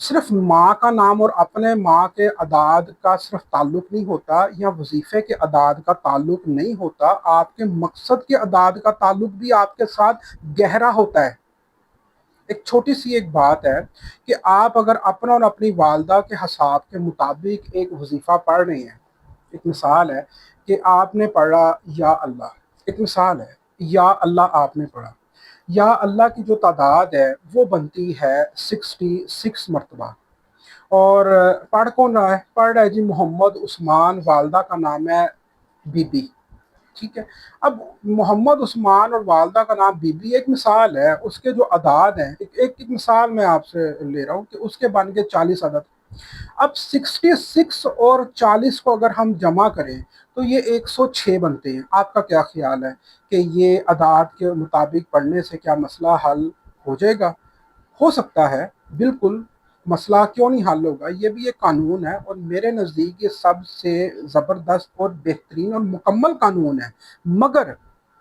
صرف ماں کا نام اور اپنے ماں کے اعداد کا صرف تعلق نہیں ہوتا، یا وظیفے کے اعداد کا تعلق نہیں ہوتا، آپ کے مقصد کے اعداد کا تعلق بھی آپ کے ساتھ گہرا ہوتا ہے۔ ایک چھوٹی سی ایک بات ہے کہ آپ اگر اپنا اور اپنی والدہ کے حساب کے مطابق ایک وظیفہ پڑھ رہے ہیں، ایک مثال ہے کہ آپ نے پڑھا یا اللہ، ایک مثال ہے یا اللہ آپ نے پڑھا، یا اللہ کی جو تعداد ہے وہ بنتی ہے 66 مرتبہ، اور پڑھ کون رہا ہے؟ پڑھ رہا ہے جی محمد عثمان، والدہ کا نام ہے بی بی، ٹھیک ہے۔ اب محمد عثمان اور والدہ کا نام بی بی ایک مثال ہے، اس کے جو عداد ہیں، ایک مثال میں آپ سے لے رہا ہوں کہ اس کے بن گئے 40 عدد۔ اب 66 اور 40 کو اگر ہم جمع کریں تو یہ 106 بنتے ہیں۔ آپ کا کیا خیال ہے کہ یہ عداد کے مطابق پڑھنے سے کیا مسئلہ حل ہو جائے گا؟ ہو سکتا ہے، بالکل، مسئلہ کیوں نہیں حل ہوگا؟ یہ بھی ایک قانون ہے، اور میرے نزدیک یہ سب سے زبردست اور بہترین اور مکمل قانون ہے۔ مگر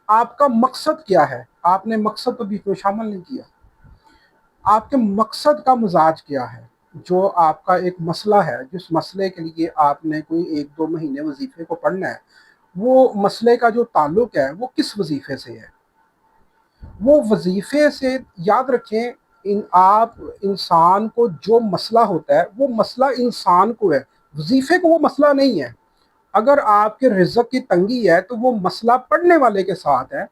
آپ کا مقصد کیا ہے؟ آپ نے مقصد تو بیچ میں شامل نہیں کیا۔ آپ کے مقصد کا مزاج کیا ہے؟ جو آپ کا ایک مسئلہ ہے، جس مسئلے کے لیے آپ نے کوئی 1-2 مہینے وظیفے کو پڑھنا ہے، وہ مسئلے کا جو تعلق ہے وہ کس وظیفے سے ہے؟ وہ وظیفے سے، یاد رکھیں، آپ انسان کو جو مسئلہ ہوتا ہے وہ مسئلہ انسان کو ہے، وظیفے کو وہ مسئلہ نہیں ہے۔ اگر آپ کے رزق کی تنگی ہے تو وہ مسئلہ پڑھنے والے کے ساتھ ہے،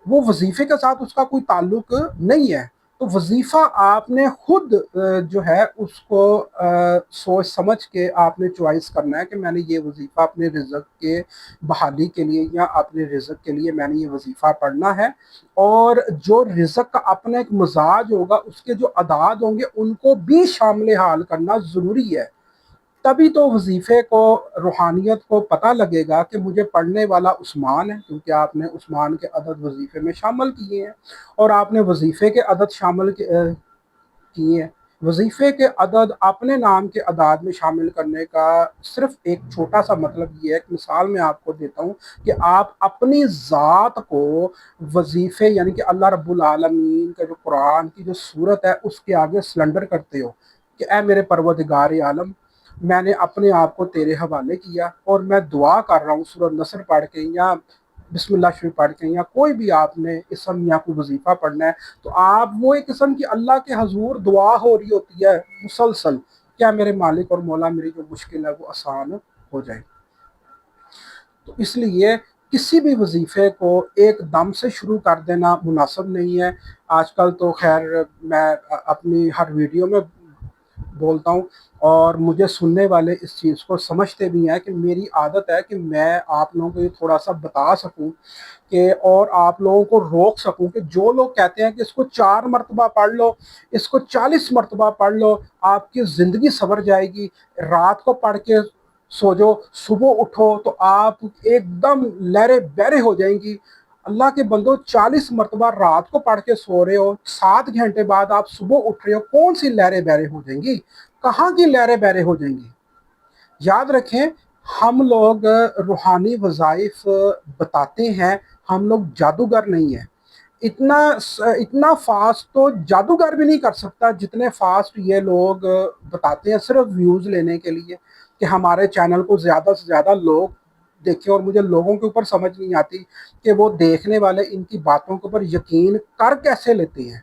وہ وظیفے کے ساتھ اس کا کوئی تعلق نہیں ہے۔ تو وظیفہ آپ نے خود جو ہے اس کو سوچ سمجھ کے آپ نے چوائس کرنا ہے کہ میں نے یہ وظیفہ اپنے رزق کے بحالی کے لیے یا اپنے رزق کے لیے میں نے یہ وظیفہ پڑھنا ہے۔ اور جو رزق کا اپنا ایک مزاج ہوگا، اس کے جو اعداد ہوں گے ان کو بھی شامل حال کرنا ضروری ہے۔ تبھی تو وظیفے کو، روحانیت کو پتہ لگے گا کہ مجھے پڑھنے والا عثمان ہے، کیونکہ آپ نے عثمان کے عدد وظیفے میں شامل کیے ہیں، اور آپ نے وظیفے کے عدد شامل کیے ہیں۔ وظیفے کے عدد اپنے نام کے اعداد میں شامل کرنے کا صرف ایک چھوٹا سا مطلب یہ ہے، ایک مثال میں آپ کو دیتا ہوں کہ آپ اپنی ذات کو وظیفے، یعنی کہ اللہ رب العالمین کا جو قرآن کی جو صورت ہے اس کے آگے سلنڈر کرتے ہو کہ اے میرے پروردگار عالم، میں نے اپنے آپ کو تیرے حوالے کیا، اور میں دعا کر رہا ہوں سورۃ نصر پڑھ کے یا بسم اللہ شریف پڑھ کے، یا کوئی بھی آپ نے اسم یا کوئی وظیفہ پڑھنا ہے، تو آپ وہ ایک قسم کی اللہ کے حضور دعا ہو رہی ہوتی ہے مسلسل، کیا میرے مالک اور مولا میری جو مشکل ہے وہ آسان ہو جائے۔ تو اس لیے کسی بھی وظیفے کو ایک دم سے شروع کر دینا مناسب نہیں ہے۔ آج کل تو خیر میں اپنی ہر ویڈیو میں بولتا ہوں، اور مجھے سننے والے اس چیز کو سمجھتے بھی ہیں کہ میری عادت ہے کہ میں آپ لوگوں کو یہ تھوڑا سا بتا سکوں کہ، اور آپ لوگوں کو روک سکوں کہ جو لوگ کہتے ہیں کہ اس کو 4 مرتبہ پڑھ لو، اس کو 40 مرتبہ پڑھ لو، آپ کی زندگی سنور جائے گی، رات کو پڑھ کے سو جاؤ، صبح اٹھو تو آپ ایک دم لہرے بہرے ہو جائیں گی۔ اللہ کے بندو، 40 مرتبہ رات کو پڑھ کے سو رہے ہو، 7 گھنٹے بعد آپ صبح اٹھ رہے ہو، کون سی لہریں بہرے ہو جائیں گی؟ کہاں کی لہریں بہرے ہو جائیں گی؟ یاد رکھیں، ہم لوگ روحانی وظائف بتاتے ہیں، ہم لوگ جادوگر نہیں ہیں۔ اتنا فاسٹ تو جادوگر بھی نہیں کر سکتا جتنے فاسٹ یہ لوگ بتاتے ہیں، صرف ویوز لینے کے لیے کہ ہمارے چینل کو زیادہ سے زیادہ لوگ دیکھیں۔ اور مجھے لوگوں کے اوپر سمجھ نہیں آتی کہ وہ دیکھنے والے ان کی باتوں کے اوپر یقین کر کیسے لیتے ہیں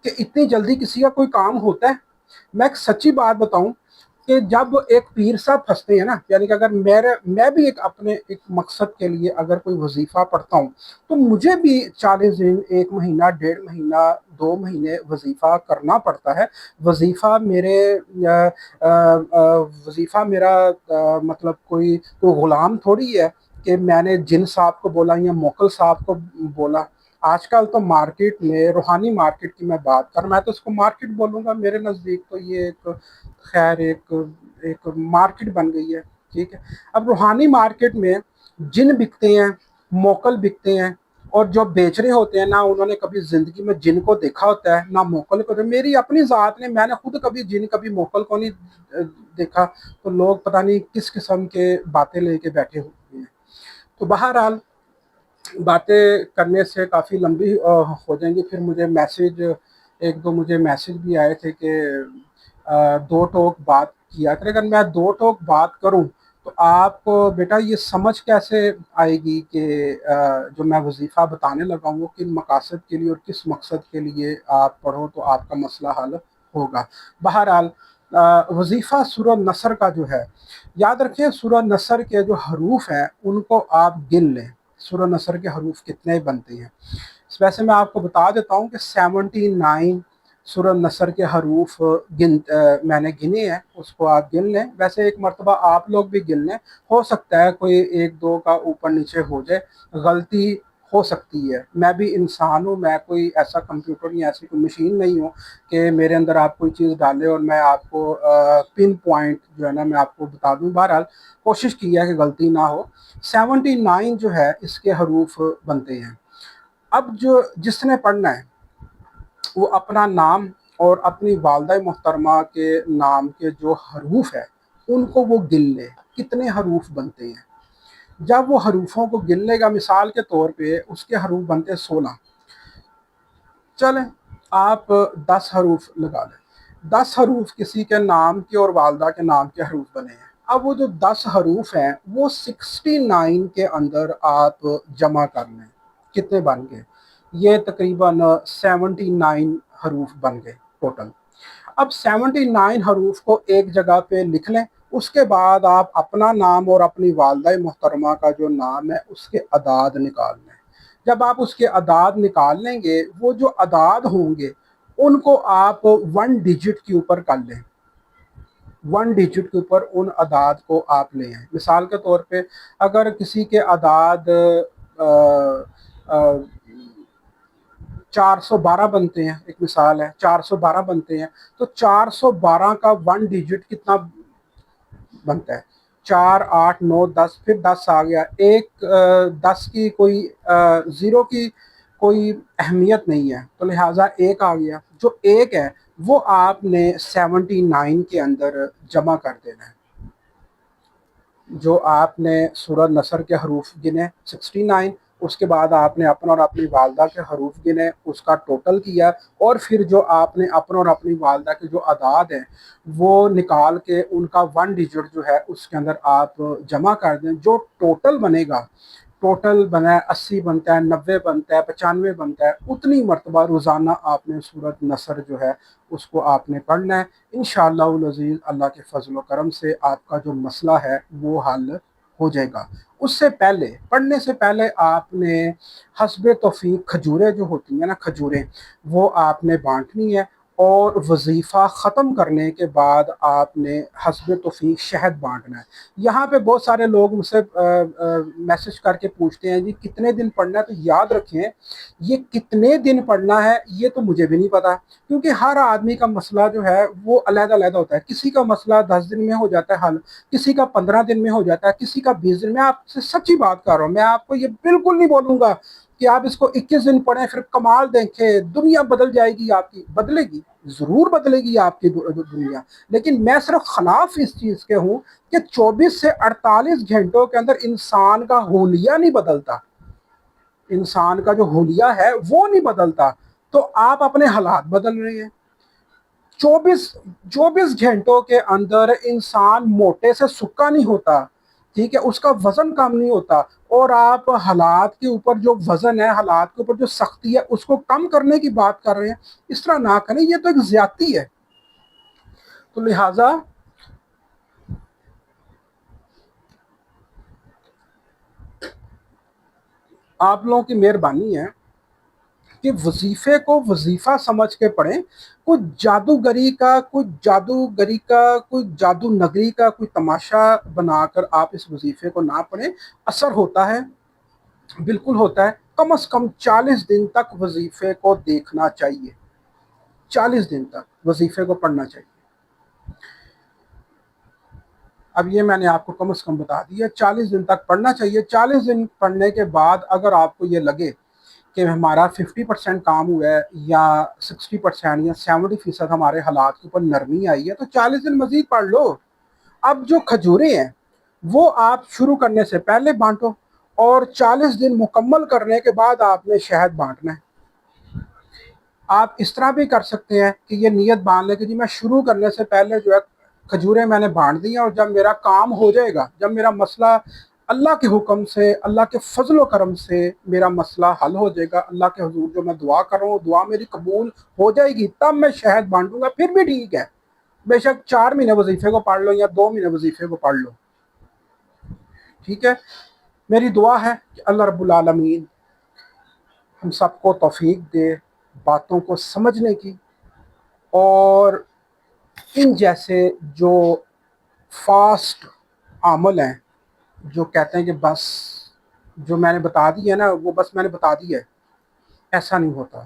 کہ اتنی جلدی کسی کا کوئی کام ہوتا ہے۔ میں ایک سچی بات بتاؤں کہ جب ایک پیر صاحب پھنستے ہیں نا، یعنی کہ اگر میں بھی اپنے ایک مقصد کے لیے اگر کوئی وظیفہ پڑھتا ہوں تو مجھے بھی 40 دن، 1 مہینہ، 1.5 مہینہ، 2 مہینے وظیفہ کرنا پڑتا ہے۔ وظیفہ میرے وظیفہ میرا مطلب کوئی غلام تھوڑی ہے کہ میں نے جن صاحب کو بولا یا موکل صاحب کو بولا۔ آج کل تو مارکیٹ میں، روحانی مارکیٹ کی میں بات کر، میں تو اس کو مارکیٹ بولوں گا، میرے نزدیک تو یہ ایک خیر ایک مارکیٹ بن گئی ہے، ٹھیک ہے۔ اب روحانی مارکیٹ میں جن بکتے ہیں، موکل بکتے ہیں، اور جو بیچ رہے ہوتے ہیں نا، انہوں نے کبھی زندگی میں جن کو دیکھا ہوتا ہے نہ موکل کو۔ میری اپنی ذات نے، میں نے خود کبھی جن کبھی موکل کو نہیں دیکھا، تو لوگ پتہ نہیں کس قسم کے باتیں لے کے بیٹھے ہوتے ہیں۔ تو بہرحال باتیں کرنے سے کافی لمبی ہو جائیں گی، پھر مجھے میسج ایک دو مجھے میسج بھی آئے تھے کہ دو ٹوک بات کیا کرے، اگر میں دو ٹوک بات کروں تو آپ کو بیٹا یہ سمجھ کیسے آئے گی کہ جو میں وظیفہ بتانے لگا ہوں وہ کن مقاصد کے لیے اور کس مقصد کے لیے آپ پڑھو تو آپ کا مسئلہ حل ہوگا۔ بہرحال وظیفہ سورہ نصر کا جو ہے، یاد رکھیں سورہ نصر کے جو حروف ہیں ان کو آپ گن لیں، سورہ نصر کے حروف کتنے بنتے ہیں۔ ویسے میں آپ کو بتا دیتا ہوں کہ 79 سورہ نصر کے حروف میں نے گنے ہیں، اس کو آپ گن لیں۔ ویسے ایک مرتبہ آپ لوگ بھی گن لیں، ہو سکتا ہے کوئی ایک دو کا اوپر نیچے ہو جائے، غلطی ہو سکتی ہے، میں بھی انسان ہوں، میں کوئی ایسا کمپیوٹر نہیں، ایسی کوئی مشین نہیں ہوں کہ میرے اندر آپ کوئی چیز ڈالے اور میں آپ کو پن پوائنٹ جو ہے نا میں آپ کو بتا دوں۔ بہرحال کوشش کی ہے کہ غلطی نہ ہو۔ 79 جو ہے اس کے حروف بنتے ہیں۔ اب جس نے پڑھنا ہے وہ اپنا نام اور اپنی والدہ محترمہ کے نام کے جو حروف ہے ان کو وہ گن لے، کتنے حروف بنتے ہیں۔ جب وہ حروفوں کو گن لے گا، مثال کے طور پہ اس کے حروف بنتے 16، چلیں آپ 10 حروف لگا لیں، 10 حروف کسی کے نام کے اور والدہ کے نام کے حروف بنے ہیں۔ اب وہ جو 10 حروف ہیں وہ 69 کے اندر آپ جمع کر لیں، کتنے بن گئے؟ یہ تقریباً 79 حروف بن گئے ٹوٹل۔ اب 79 حروف کو ایک جگہ پہ لکھ لیں، اس کے بعد آپ اپنا نام اور اپنی والدہ محترمہ کا جو نام ہے اس کے اعداد نکال لیں۔ جب آپ اس کے اعداد نکال لیں گے، وہ جو اعداد ہوں گے ان کو آپ 1 ڈیجٹ کے اوپر کر لیں، 1 ڈیجٹ کے اوپر ان اعداد کو آپ لے آئیں۔ مثال کے طور پہ اگر کسی کے اعداد 412 بنتے ہیں، ایک مثال ہے 412 بنتے ہیں، تو 412 کا 1 ڈیجٹ کتنا بنتا ہے؟ 4 8 9 10، پھر 10 آ گیا، ایک 10 کی کوئی زیرو کی کوئی اہمیت نہیں ہے، تو لہٰذا ایک آ گیا، جو ایک ہے وہ آپ نے 79 کے اندر جمع کر دینا ہے۔ جو آپ نے سورہ نصر کے حروف گنے 69، اس کے بعد آپ نے اپنا اور اپنی والدہ کے حروف گنے، اس کا ٹوٹل کیا، اور پھر جو آپ نے اپنا اور اپنی والدہ کے جو اعداد ہیں وہ نکال کے ان کا 1 ڈیجٹ جو ہے اس کے اندر آپ جمع کر دیں۔ جو ٹوٹل بنے گا، ٹوٹل بنا ہے 80 بنتا ہے، 90 بنتا ہے، 95 بنتا ہے، اتنی مرتبہ روزانہ آپ نے سورۃ نصر جو ہے اس کو آپ نے پڑھنا ہے۔ انشاءاللہ العزیز اللہ کے فضل و کرم سے آپ کا جو مسئلہ ہے وہ حل ہو جائے گا۔ اس سے پہلے، پڑھنے سے پہلے آپ نے حسب توفیق کھجوریں جو ہوتی ہیں نا، کھجوریں وہ آپ نے بانٹنی ہے، اور وظیفہ ختم کرنے کے بعد آپ نے حسب توفیق شہد بانٹنا ہے۔ یہاں پہ بہت سارے لوگ مجھ سے میسج کر کے پوچھتے ہیں جی کتنے دن پڑھنا ہے، تو یاد رکھیں یہ کتنے دن پڑھنا ہے یہ تو مجھے بھی نہیں پتا، کیونکہ ہر آدمی کا مسئلہ جو ہے وہ علیحدہ علیحدہ ہوتا ہے۔ کسی کا مسئلہ 10 دن میں ہو جاتا ہے حل، کسی کا 15 دن میں ہو جاتا ہے، کسی کا 20 دن میں۔ آپ سے سچی بات کر رہا ہوں، میں آپ کو یہ بالکل نہیں بولوں گا کہ آپ اس کو 21 دن پڑھیں پھر کمال دیکھیں دنیا بدل جائے گی آپ کی، بدلے گی، ضرور بدلے گی آپ کی دنیا، لیکن میں صرف خلاف اس چیز کے ہوں کہ 24 سے 48 گھنٹوں کے اندر انسان کا حولیہ نہیں بدلتا، انسان کا جو حولیہ ہے وہ نہیں بدلتا، تو آپ اپنے حالات بدل رہے ہیں۔ 24 گھنٹوں کے اندر انسان موٹے سے سکا نہیں ہوتا، ٹھیک ہے، اس کا وزن کم نہیں ہوتا، اور آپ حالات کے اوپر جو وزن ہے، حالات کے اوپر جو سختی ہے اس کو کم کرنے کی بات کر رہے ہیں۔ اس طرح نہ کریں، یہ تو ایک زیادتی ہے۔ تو لہٰذا آپ لوگوں کی مہربانی ہے کہ وظیفے کو وظیفہ سمجھ کے پڑھیں، کوئی جادوگری کا کوئی جادو نگری کا کوئی تماشا بنا کر آپ اس وظیفے کو نہ پڑھیں۔ اثر ہوتا ہے، بالکل ہوتا ہے، کم از کم 40 دن تک وظیفے کو دیکھنا چاہیے، 40 دن تک وظیفے کو پڑھنا چاہیے۔ اب یہ میں نے آپ کو کم از کم بتا دیا، 40 دن تک پڑھنا چاہیے۔ 40 دن پڑھنے کے بعد اگر آپ کو یہ لگے کہ ہمارا 50% کام ہوا ہے، یا 60% یا 70% ہمارے حالات کے اوپر نرمی آئی ہے، تو 40 دن مزید پڑھ لو۔ اب جو کھجوریں ہیں وہ آپ شروع کرنے سے پہلے بانٹو، اور 40 دن مکمل کرنے کے بعد آپ نے شہد بانٹنا ہے۔ آپ اس طرح بھی کر سکتے ہیں کہ یہ نیت باندھ لیں کہ جی میں شروع کرنے سے پہلے جو ہے کھجوریں میں نے بانٹ دی ہیں، اور جب میرا کام ہو جائے گا، جب میرا مسئلہ اللہ کے حکم سے، اللہ کے فضل و کرم سے میرا مسئلہ حل ہو جائے گا، اللہ کے حضور جو میں دعا کر رہا ہوں دعا میری قبول ہو جائے گی، تب میں شہد بانٹوں گا، پھر بھی ٹھیک ہے، بے شک 4 مہینے وظیفے کو پڑھ لو یا 2 مہینے وظیفے کو پڑھ لو، ٹھیک ہے۔ میری دعا ہے کہ اللہ رب العالمین ہم سب کو توفیق دے باتوں کو سمجھنے کی، اور ان جیسے جو فاسٹ عمل ہیں جو کہتے ہیں کہ بس جو میں نے بتا دی ہے نا وہ بس میں نے بتا دی ہے، ایسا نہیں ہوتا۔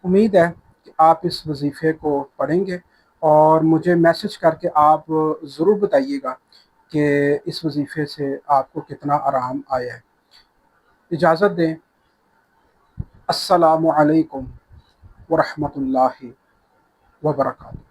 امید ہے کہ آپ اس وظیفے کو پڑھیں گے، اور مجھے میسج کر کے آپ ضرور بتائیے گا کہ اس وظیفے سے آپ کو کتنا آرام آیا ہے۔ اجازت دیں، السلام علیکم ورحمۃ اللہ وبرکاتہ۔